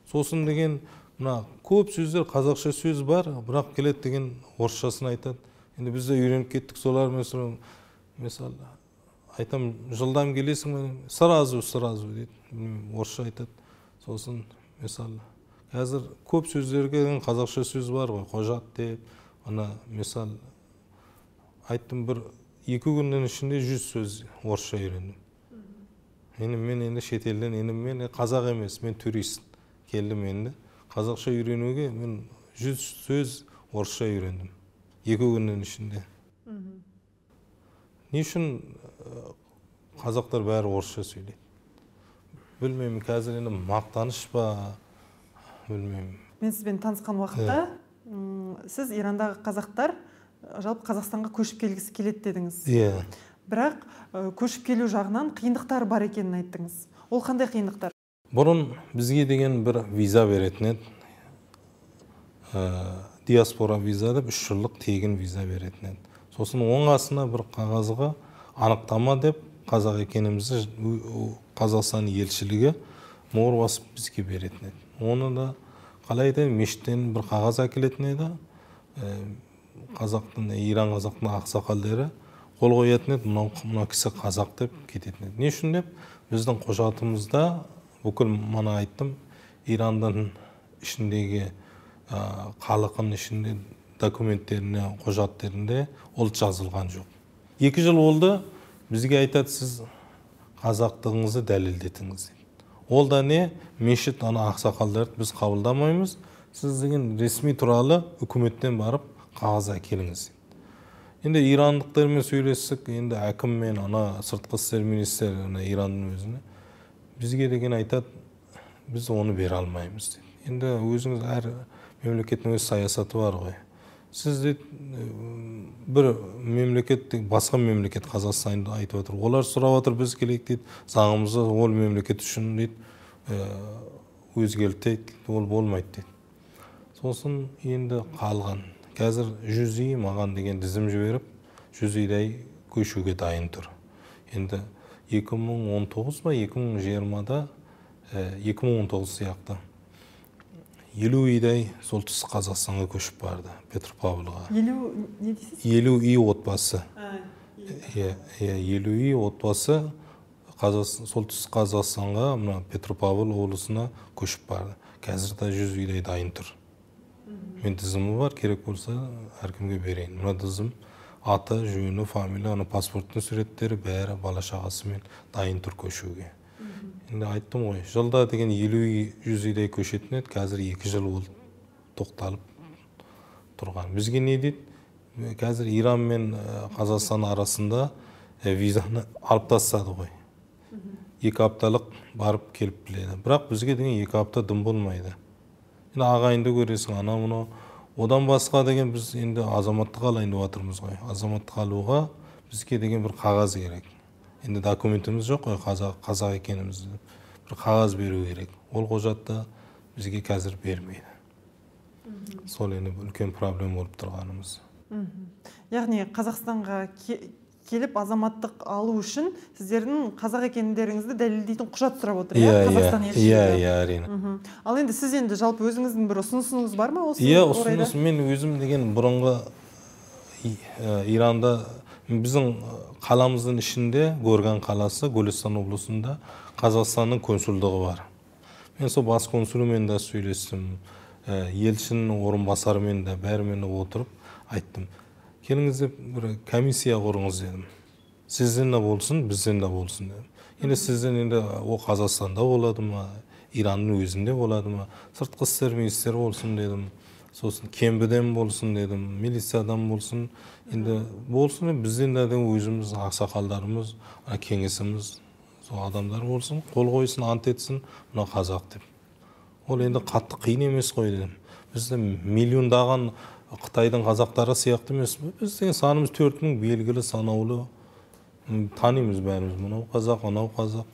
A: сосын деген, мына көп сөздер қазақша сөз бар, бірақ келеді деген орысшасын айтады. Енді біз де үйреніп кеттік солар, мысалы айтам, жылдам келесің бе? Сразу дейді. Орысша айтады. Сосын, мысалы, қазір көп сөздерге қазақша сөз бар ғой, қожат деп. Мысалы, айттым, бір 2 күннің ішінде 100 сөз орысша үйрендім. Мен енді шетелден, мен қазақ емес, мен турист келдім енді. Қазақша үйренуге мен 100 сөз орысша үйрендім. 2 күннің ішінде. Не үшін қазақтар бәрі орысша сөйлейді? Білмеймін, қазір енді мақтаныш па, білмеймін.
B: Мен сізбен танысқан уақытта, сіз Ирандағы қазақтар жалпы Қазақстанға көшіп келгісі келеді дедіңіз. Бірақ көшіп келу жағынан қиындықтар бар екенін айттыңыз. Ол қандай қиындықтар?
A: Бұрын бізге деген бір виза беретін еді. Диаспора виза деп 3 жылдық тегін виза беретін еді. Сосын оңасына бір қағазға анықтама деп қазақ екенімізді Қазақстан елшілігі мөр басып бізге беретін еді. Оны да қалай да мешіттен бір қағаз әкелетін еді. Иран қазақтың ақсақалдары қол қоятын еді, мына кісі қазақ деп кететін еді. Не үшін деп? Біздің құжатымызда бүкіл мана айттым, Иранның ішіндегі халқының ішінде документтеріне, құжаттерінде ұлт жазылған жоқ. 2 жыл болды, бізге айтады, сіз қазақтығыңызды дәлелдетіңіз дейді. Ол да не? Мешіт ақсақалдарды біз қабылдамаймыз, сіз деген ресми туралы үкіметтен барып қағаз әкеліңіз дейді. Енді ирандықтармен сөйлестік, енді әкіммен, сыртқы істер министрі Иранның өзіне бізге деген айтады, біз оны бере алмаймыз дейді. Енді өзіңіз әр мемлекеттің өз саясаты бар ғой. Сіз дейді, бір мемлекет, басқа мемлекет Қазақстанды айтып отыр. Олар сұрап отыр, біз келейік дейді, заңымызды ол мемлекет үшін дейді, өзгертейік, ол болмайды дейді. Сосын енді қалған. Қазір 100 үй маған деген тізім жіберіп, 100 үйдай көшуге дайын тұр. Енді 2019 ба, 2020-да, 2019 сияқты 50 үйдай солтүстік Қазақстанға көшіп барды, Петропавлға. 50 үй отбасы. 50 үй отбасы солтүстік Қазақстанға, мына Петропавл облысына көшіп барды. Қазір де 100 үйдей дайын тұр. Мен тізімі бар, керек болса әркімге берейін. Мына тізім аты, жөні, фамилия, паспорттың суреттері бәрі бала шағасымен дайын тұр көшуге. Енді айттым ғой, жылда деген 50-100 үйдей көшетін еді, қазір 2 жыл болды тоқталып тұрған. Бізге не дейді? Қазір Иран мен Қазақстан арасында визаны алып тастады ғой. 2 апталық барып келіп біледі. Бірақ бізге деген 2 апта дым болмайды. Енді ағайынды көресің, ана-мұны. Одан басқа деген біз енді азаматтық алайын деп отырмыз ғой. Азаматтық алуға бізге деген бір қағаз керек. Енді документіміз жоқ қой, қазақ екенімізді. Бір қағаз беру керек. Ол құжатты бізге қазір бермейді. Сол енді үлкен проблема болып тұрғанымыз.
B: Яғни Қазақстанға келіп азаматтық алу үшін сіздердің қазақ екендеріңізді дәлелдейтін құжат сұрап отыр, Қазақстан елшілігі?
A: Иә, әрине.
B: Ал енді сіз енді жалпы өзіңіздің бір ұсынысыңыз бар ма осы
A: орайда?
B: Иә,
A: ұсыныс мен өзім деген бұрынғы Иранда біздің қаламыздың ішінде Горган қаласы, Голестан облысында Қазақстанның консулдығы бар. Мен сол бас консулымен де сөйлестім, елшінің орынбасарымен де бәрімен отырып айттым. Келіңіз деп бір комиссия құрыңыз дедім. Сізден де болсын, бізден де болсын дедім. Енді сізден енді о Қазақстанда болады ма, Иранның өзінде болады ма, сыртқы істер министрі болсын дедім. Сосын кембіден болсын дедім, милициядан болсын. Енді болсын, бізден де өзіміз ақсақалдарымыз, кеңесіміз, сол адамдар болсын, қол қойсын, ант етсін, мына қазақ деп. Ол енді қатты қиын емес қой дедім. Бізде миллиондаған Қытайдың қазақтары сияқты емес. Біз деген санымыз 4000 белгілі, санаулы. Танимыз бәріміз. Мынау қазақ, анау қазақ.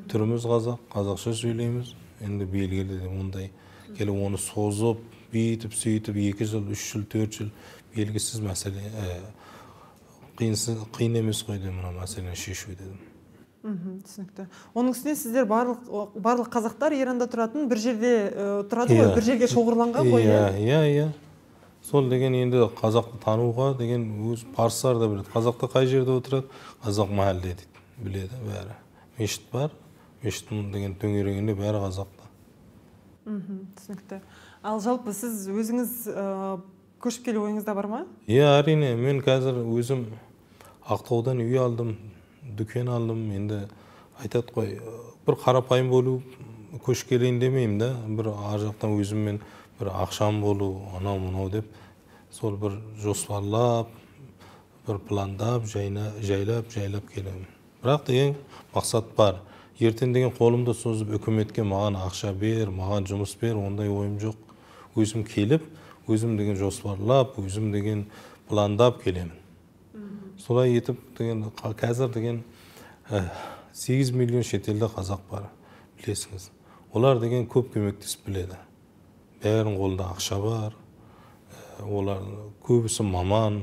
A: Түріміз қазақ, қазақша сөйлейміз. Енді белгілі де ондай. Келіп оны созып, бүйтіп, сөйтіп 2 жыл, 3 жыл, 4 жыл белгісіз мәселе. Қиын емес қой дедім мына мәселені шешу дедім.
B: Түсінікті. Оның үстіне сіздер барлық қазақтар Иранда тұратын бір жерде тұрады ғой, бір жерге шоғырланған ғой.
A: Иә. Сол деген енді қазақты тануға деген өз парсылар да біледі. Қазақта қай жерде отырады? Қазақ махалде дейді. Біледі бәрі. Мешіт бар. Мешіттің деген төңірегінде бәрі қазақта.
B: Түсінікті. Ал жалпы сіз өзіңіз көшіп келу ойыңызда бар ма?
A: Иә, әрине. Мен қазір өзім Ақтаудан үй алдым, дүкен алдым. Енді айтады ғой, бір қарапайым болу көшіп келейін демеймін да. Бір ар жақтан өзіммен бір ақшам болу, анау-мынау деп, сол бір жоспарлап, бір пландап, жайлап келемін. Бірақ деген мақсат бар. Ертең деген қолымды созып үкіметке маған ақша бер, маған жұмыс бер, ондай ойым жоқ. Өзім келіп, өзім деген жоспарлап, өзім деген пландап келемін. Солай етіп деген қазір деген 8 миллион шетелде қазақ бар, білесіңіз. Олар деген көп көмектесіп біледі. Бәрінің қолында ақша бар, олар көбісі маман.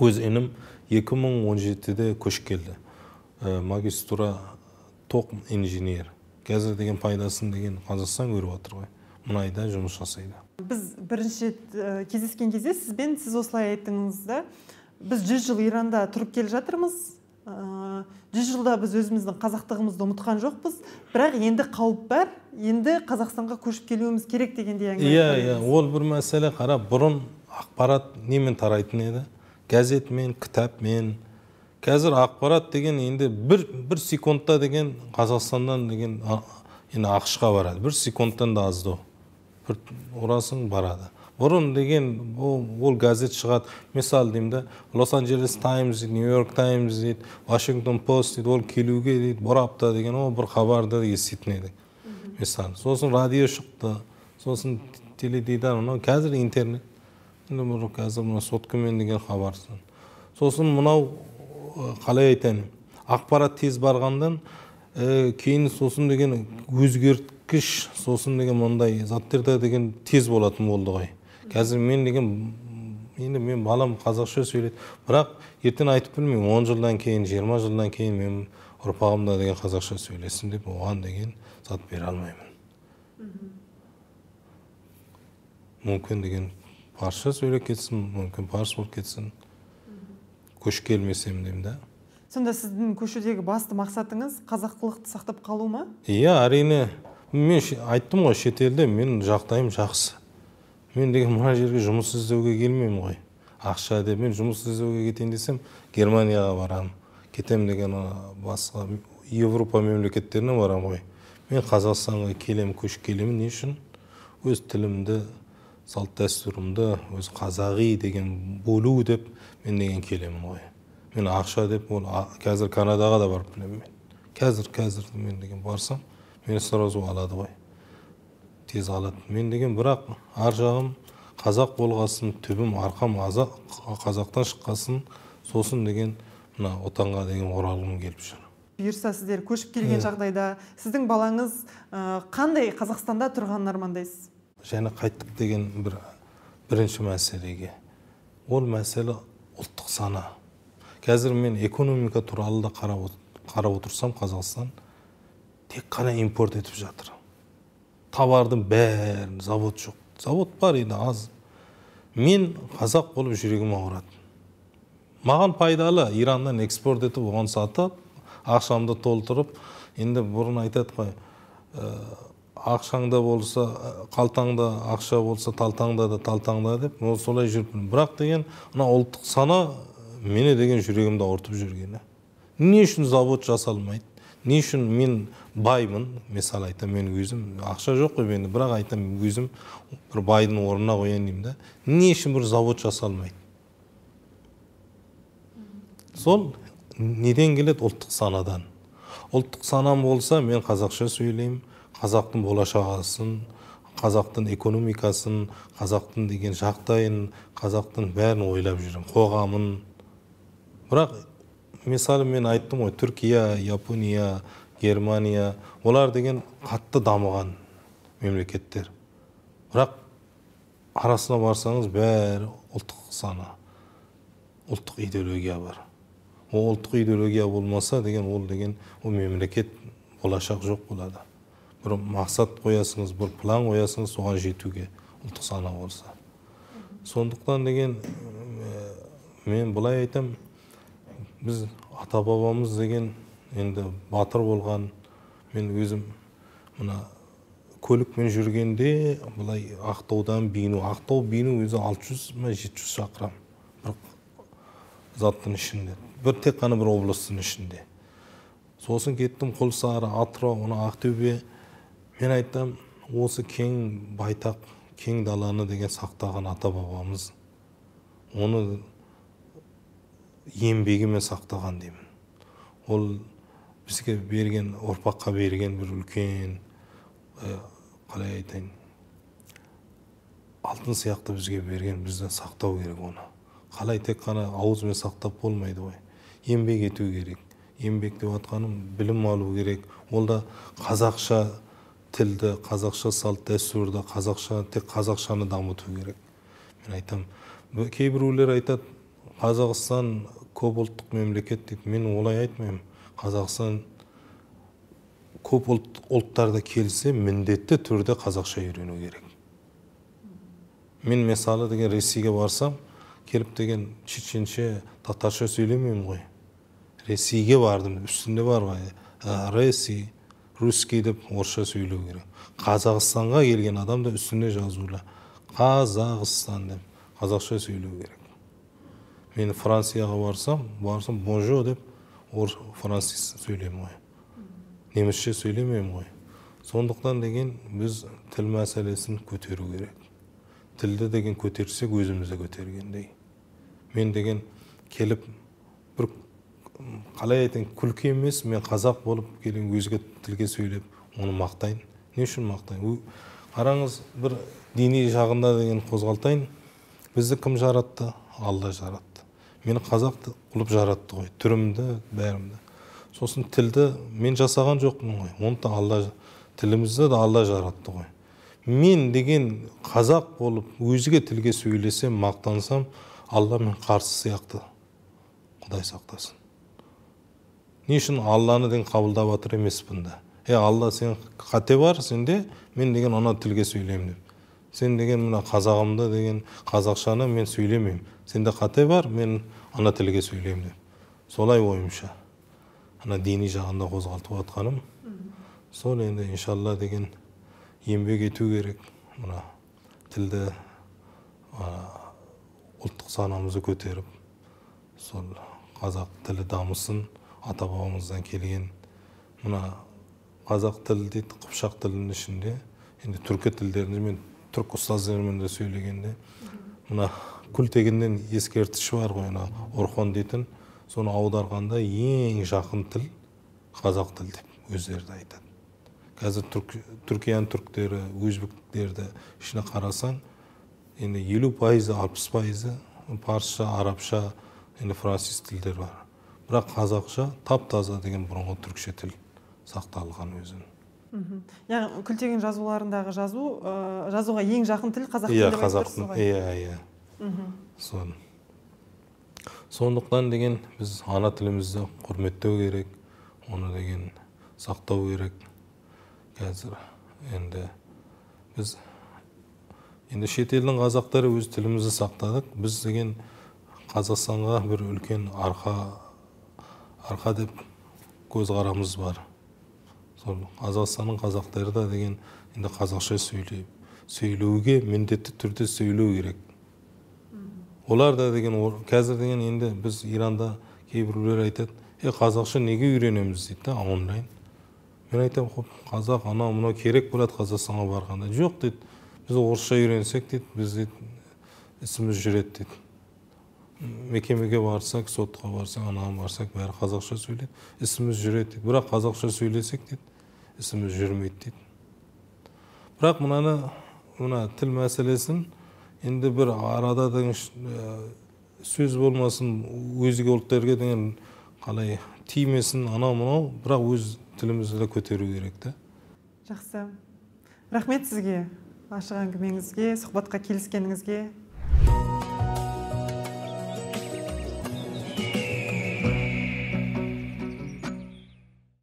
A: Өз інім 2017-де көшіп келді. Магистратура тоқ инженер. Қазір деген пайдасын деген Қазақстан көріп отыр ғой. Мұнайда жұмыс жасайды.
B: Біз бірінші кездескен кезде сіз осылай айттыңыз да, біз 100 жыл Иранда тұрып келе жатырмыз. 100 жылда біз өзіміздің қазақтығымызды ұмытқан жоқпыз, бірақ енді қауіп бар, енді Қазақстанға көшіп келуіміз керек дегенде әңгіме.
A: Иә, ол бір мәселе. Қара, бұрын ақпарат немен тарайтын еді? Газетмен, кітапмен. Қазір ақпарат деген енді бір секундта деген Қазақстандан деген енді ақшқа барады. 1 секундтан да азды. Орасың барады. Бұрын деген ол газет шығады. Мысалы деймді, Лос-Анджелес Таймс, Нью-Йорк Таймс, Вашингтон Пост, ол келуге дейді, бір апта деген бір хабарды еститін едік. Мысалы, сосын радио шықты, сосын теледидар, қазір интернет. Қазір соткамен деген хабарсын. Сосын мынау қалай айтайын, ақпарат тез барғандан кейін сосын деген өзгерткіш, сосын деген мұндай заттерді деген тез болатын болды ғой. Қазір мен деген, енді мен балам қазақша сөйлейді, бірақ ертең айтып білмеймін, 10 жылдан кейін, 20 жылдан кейін мен ұрпағымда деген қазақша сөйлесін деп, оған деген зат бере алмаймын. Мүмкін деген парша сөйлеп кетсін, мүмкін парсы болып кетсін. Көш келмесем деймін да.
B: Сонда сіздің көшудегі басты мақсатыңыз қазақтылықты сақтап қалу ма?
A: Иә, әрине. Мен айттым ғой, шетелде мен жағдайым жақсы. Мен деген мына жерге жұмыс іздеуге келмеймін ғой. Ақша деп мен жұмыс іздеуге кетейін десем, Германияға барам. Кетем деген басқа Европа мемлекеттеріне барам ғой. Мен Қазақстанға келем, көшіп келемін. Не үшін? Өз тілімді, салт дәстүрімді, өз қазағи деген бөлу деп мен деген келемін ғой. Мен ақша деп, қазір Канадаға да барып білемін мен. Қазір мен деген барсам, мені сразу алады ғой. Тез алады. Мен деген бірақ ар жағым қазақ болғасын, түбім арқам қазақтан шыққасын, сосын деген мына отанға деген оралғым келіп жүр.
B: Бұйырса сіздер көшіп келген жағдайда сіздің балаңыз қандай Қазақстанда тұрғанын армандайсыз?
A: Және қайттық деген бірінші мәселеге. Ол мәселе ұлттық сана. Қазір мен экономика туралы да қарап отырсам, Қазақстан тек қана импорт етіп жатыр. Товардың бәрін, завод жоқ. Завод бар еді аз. Мен қазақ болып жүрегім ауырады. Маған пайдалы Ираннан экспорт етіп, оған сатып, ақшамды толтырып, енді бұрын айтады ғой, ақшаңда болса, қалтаңда ақша болса, талтаңда да талтаңда деп, солай жүріппін. Бірақ деген, ұлттық сана мені деген жүрегімді ауыртып жүргені. Не үшін завод жасалмайды? Не үшін мен баймын, мысалы айтам, мен өзім, ақша жоқ қой менде, бірақ айтам, өзім бір байдың орнына қояйын деймін да. Не үшін бір завод жасалмайды? Сол неден келеді? Ұлттық санадан. Ұлттық санам болса, мен қазақша сөйлеймін, қазақтың болашағасын, қазақтың экономикасын, қазақтың деген жағдайын, қазақтың бәрін ойлап жүрмін, қоғамын. Бірақ мысалы мен айттым ғой, Түркия, Япония, Германия, олар деген қатты дамыған мемлекеттер. Бірақ арасына барсаңыз бәрі ұлттық сана, ұлттық идеология бар. Ол ұлттық идеология болмаса деген, ол мемлекет болашақ жоқ болады. Бір мақсат қоясыңыз, бір план қоясыңыз, соған жетуге ұлттық сана болса. Сондықтан деген мен бұлай айтам, біз ата-бабамыз деген енді батыр болған. Мен өзім мына көлікпен жүргенде бұлай Ақтаудан Бейну, Ақтау Бейну өзі 600-700 шақырым бір заттың ішінде, бір тек қана бір облыстың ішінде. Сосын кеттім Құлсары, Атырау, Ақтөбе. Мен айтам, осы кең байтақ, кең даланы деген сақтаған ата-бабамыз, оны еңбегімен сақтаған деймін. Ол бізге берген, ұрпаққа берген бір үлкен, қалай айтайын, алтын сияқты бізге берген, бізден сақтау керек оны. Қалай тек қана ауызбен сақтап болмайды ғой. Еңбек ету керек. Еңбек деп атқаным, білім алу керек. Ол да қазақша тілді, қазақша салт дәстүрді, тек қазақшаны дамыту керек. Мен айтам, кейбіреулер айтады, Қазақстан көп ұлттық мемлекет дейді. Мен олай айтмаймын. Қазақстан көп ұлттарда келсе, міндетті түрде қазақша үйрену керек. Мен мысалы деген Ресейге барсам, келіп деген чеченше, татарша сөйлемеймін ғой. Ресейге бардым, үстінде бар ғой. Ресей, русский деп орысша сөйлеу керек. Қазақстанға келген адам да үстінде жазулы. Қазақстан деп қазақша сөйлеу керек. Мен Францияға барсам, бонжо деп француз сөйлеймін ғой. Немісше сөйлемеймін ғой. Сондықтан деген біз тіл мәселесін көтеру керек. Тілді деген көтерсек, өзімізді көтергендей. Мен деген келіп, бір қалай айтайын, күлкі емес, мен қазақ болып келген өзге тілге сөйлеп, оны мақтайын. Не үшін мақтайын? Қараңыз, бір дини жағында деген қозғалтайын. Бізді кім жаратты? Алла жаратты. Мені қазақ қылып жаратты ғой, түрімді, бәрімді. Сосын тілді мен жасаған жоқпын ғой. Оны да Алла, тілімізді де Алла жаратты ғой. Мен деген қазақ болып өзге тілге сөйлесем, мақтансам, Алла мен қарсы сияқты. Құдай сақтасын. Не үшін Алланы деген қабылдап жатыр емеспін да. Алла, сен қате бар сенде, мен деген ана тілге сөйлеймін деп. Сен деген мына қазағымды деген қазақшаны мен сөйлемеймін. Сенде қате бар, мен ана тілге сөйлеймін деп. солай ойымша ана дини жағында қозғалтып жатқаным сол. Енді иншалла деген еңбек ету керек, мына тілді ұлттық санамызды көтеріп, сол қазақ тілі дамысын, ата бабамыздан келген. Мына қазақ тілі дейді, қыпшақ тілінің ішінде, енді түркі тілдерінде, мен түрк ұстаздарымен де сөйлегенде, мына күлтегіннен ескертіші бар ғой, Орхон дейтін, соны аударғанда ең жақын тіл қазақ тіл деп өздері де айтады. Қазір Түркияның түріктері, өзбектерді ішіне қарасаң, енді 50%, 60% парсша, арабша, енді француз тілдер бар. Бірақ қазақша тап-таза деген бұрынғы түркше тіл сақталған өзін.
B: Яғни күлтеген жазуларындағы жазуға ең жақын тіл қазақ тілі деп айтырсыз ғой?
A: Иә. Сондықтан деген біз ана тілімізді құрметтеу керек, оны деген сақтау керек. Қазір енді біз шет елдің қазақтары өз тілімізді сақтадық. Біз деген Қазақстанға бір үлкен арқа деп көзқарамыз бар. Сол Қазақстанның қазақтары да деген енді қазақша сөйлеуге міндетті түрде сөйлеу керек. Олар да деген қазір деген енді біз Иранда кейбіреулер айтады, қазақша неге үйренеміз дейді, онлайн. Мен айтам, қазақ анау керек болады Қазақстанға барғанда. Жоқ дейді, біз орысша үйренсек дейді, біз ісіміз жүреді дейді. Мекемеге барсақ, сотқа барсақ, анаған барсақ, бәрі қазақша сөйлейді, ісіміз жүреді дейді. Бірақ қазақша сөйлесек дейді, ісіміз жүрмейді дейді. Бірақ мына тіл мәселесін енді бір арада деген сөз болмасын, өзге ұлттарға деген қалай тимесін, анау, бірақ өз тілімізді көтеру керек та.
B: Жақсы. Рахмет сізге, ашық әңгімеңізге, сұхбатқа келіскеніңізге.